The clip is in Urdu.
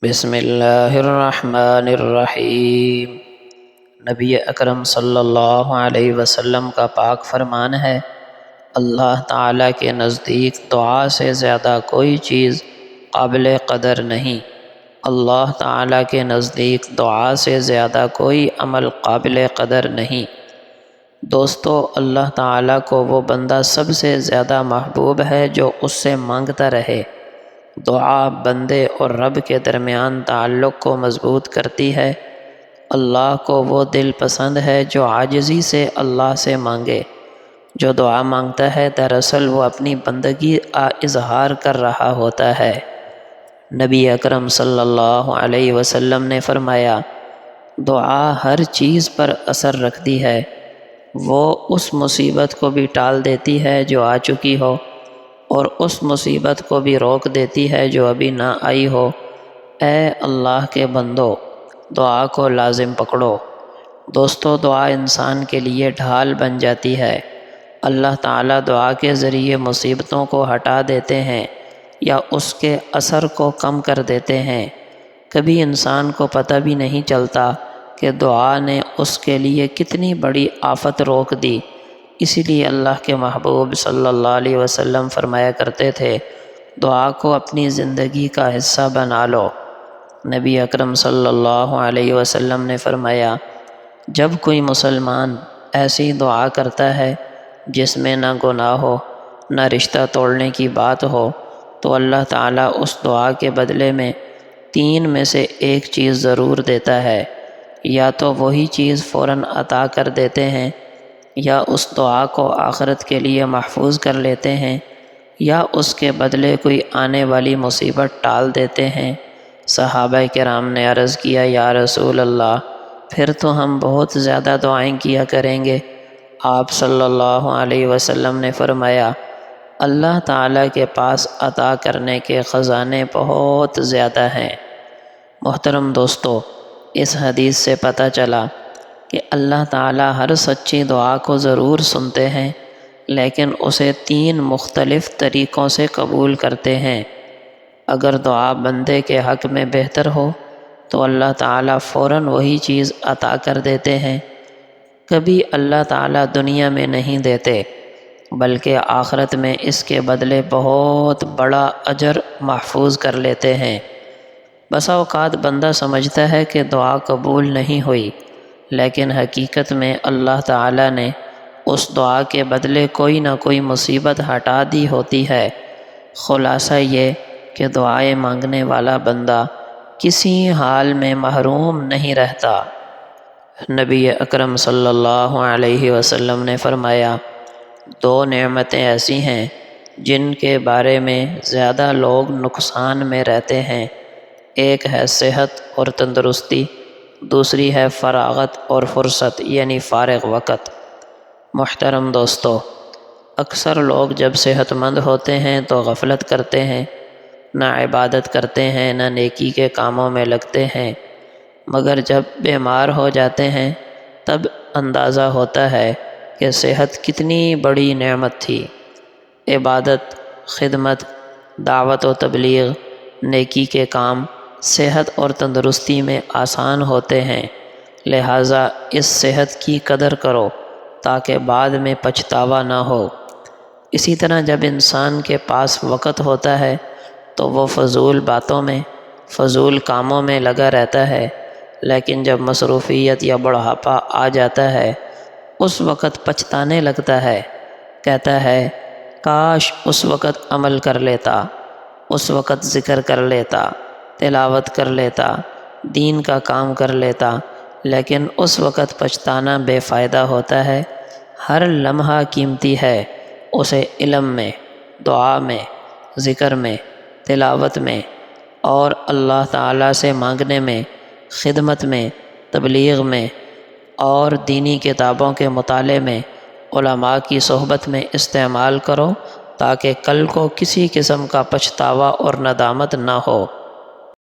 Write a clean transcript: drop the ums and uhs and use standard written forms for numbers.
بسم اللہ الرحمن الرحیم۔ نبی اکرم صلی اللہ علیہ وسلم کا پاک فرمان ہے، اللہ تعالیٰ کے نزدیک دعا سے زیادہ کوئی چیز قابل قدر نہیں۔ اللہ تعالیٰ کے نزدیک دعا سے زیادہ کوئی عمل قابل قدر نہیں۔ دوستو، اللہ تعالیٰ کو وہ بندہ سب سے زیادہ محبوب ہے جو اس سے مانگتا رہے۔ دعا بندے اور رب کے درمیان تعلق کو مضبوط کرتی ہے۔ اللہ کو وہ دل پسند ہے جو عاجزی سے اللہ سے مانگے۔ جو دعا مانگتا ہے دراصل وہ اپنی بندگی کا اظہار کر رہا ہوتا ہے۔ نبی اکرم صلی اللہ علیہ وسلم نے فرمایا، دعا ہر چیز پر اثر رکھتی ہے۔ وہ اس مصیبت کو بھی ٹال دیتی ہے جو آ چکی ہو، اور اس مصیبت کو بھی روک دیتی ہے جو ابھی نہ آئی ہو۔ اے اللہ کے بندو، دعا کو لازم پکڑو۔ دوستو، دعا انسان کے لیے ڈھال بن جاتی ہے۔ اللہ تعالیٰ دعا کے ذریعے مصیبتوں کو ہٹا دیتے ہیں یا اس کے اثر کو کم کر دیتے ہیں۔ کبھی انسان کو پتہ بھی نہیں چلتا کہ دعا نے اس کے لیے کتنی بڑی آفت روک دی۔ اسی لیے اللہ کے محبوب صلی اللہ علیہ وسلم فرمایا کرتے تھے، دعا کو اپنی زندگی کا حصہ بنا لو۔ نبی اکرم صلی اللہ علیہ وسلم نے فرمایا، جب کوئی مسلمان ایسی دعا کرتا ہے جس میں نہ گناہ ہو، نہ رشتہ توڑنے کی بات ہو، تو اللہ تعالیٰ اس دعا کے بدلے میں 3 میں سے ایک چیز ضرور دیتا ہے۔ یا تو وہی چیز فوراً عطا کر دیتے ہیں، یا اس دعا کو آخرت کے لیے محفوظ کر لیتے ہیں، یا اس کے بدلے کوئی آنے والی مصیبت ٹال دیتے ہیں۔ صحابہ کرام نے عرض کیا، یا رسول اللہ، پھر تو ہم بہت زیادہ دعائیں کیا کریں گے۔ آپ صلی اللہ علیہ وسلم نے فرمایا، اللہ تعالیٰ کے پاس عطا کرنے کے خزانے بہت زیادہ ہیں۔ محترم دوستو، اس حدیث سے پتہ چلا کہ اللہ تعالیٰ ہر سچی دعا کو ضرور سنتے ہیں، لیکن اسے 3 مختلف طریقوں سے قبول کرتے ہیں۔ اگر دعا بندے کے حق میں بہتر ہو تو اللہ تعالیٰ فوراً وہی چیز عطا کر دیتے ہیں۔ کبھی اللہ تعالیٰ دنیا میں نہیں دیتے، بلکہ آخرت میں اس کے بدلے بہت بڑا اجر محفوظ کر لیتے ہیں۔ بسا اوقات بندہ سمجھتا ہے کہ دعا قبول نہیں ہوئی، لیکن حقیقت میں اللہ تعالیٰ نے اس دعا کے بدلے کوئی نہ کوئی مصیبت ہٹا دی ہوتی ہے۔ خلاصہ یہ کہ دعائیں مانگنے والا بندہ کسی حال میں محروم نہیں رہتا۔ نبی اکرم صلی اللہ علیہ وسلم نے فرمایا، 2 نعمتیں ایسی ہیں جن کے بارے میں زیادہ لوگ نقصان میں رہتے ہیں۔ ایک ہے صحت اور تندرستی، دوسری ہے فراغت اور فرصت، یعنی فارغ وقت۔ محترم دوستو، اکثر لوگ جب صحت مند ہوتے ہیں تو غفلت کرتے ہیں، نہ عبادت کرتے ہیں، نہ نیکی کے کاموں میں لگتے ہیں، مگر جب بیمار ہو جاتے ہیں تب اندازہ ہوتا ہے کہ صحت کتنی بڑی نعمت تھی۔ عبادت، خدمت، دعوت و تبلیغ، نیکی کے کام صحت اور تندرستی میں آسان ہوتے ہیں، لہٰذا اس صحت کی قدر کرو تاکہ بعد میں پچھتاوا نہ ہو۔ اسی طرح جب انسان کے پاس وقت ہوتا ہے تو وہ فضول باتوں میں، فضول کاموں میں لگا رہتا ہے، لیکن جب مصروفیت یا بڑھاپا آ جاتا ہے اس وقت پچھتانے لگتا ہے، کہتا ہے کاش اس وقت عمل کر لیتا، اس وقت ذکر کر لیتا، تلاوت کر لیتا، دین کا کام کر لیتا، لیکن اس وقت پچھتانا بے فائدہ ہوتا ہے۔ ہر لمحہ قیمتی ہے، اسے علم میں، دعا میں، ذکر میں، تلاوت میں اور اللہ تعالیٰ سے مانگنے میں، خدمت میں، تبلیغ میں اور دینی کتابوں کے مطالعے میں، علماء کی صحبت میں استعمال کرو تاکہ کل کو کسی قسم کا پچھتاوا اور ندامت نہ ہو۔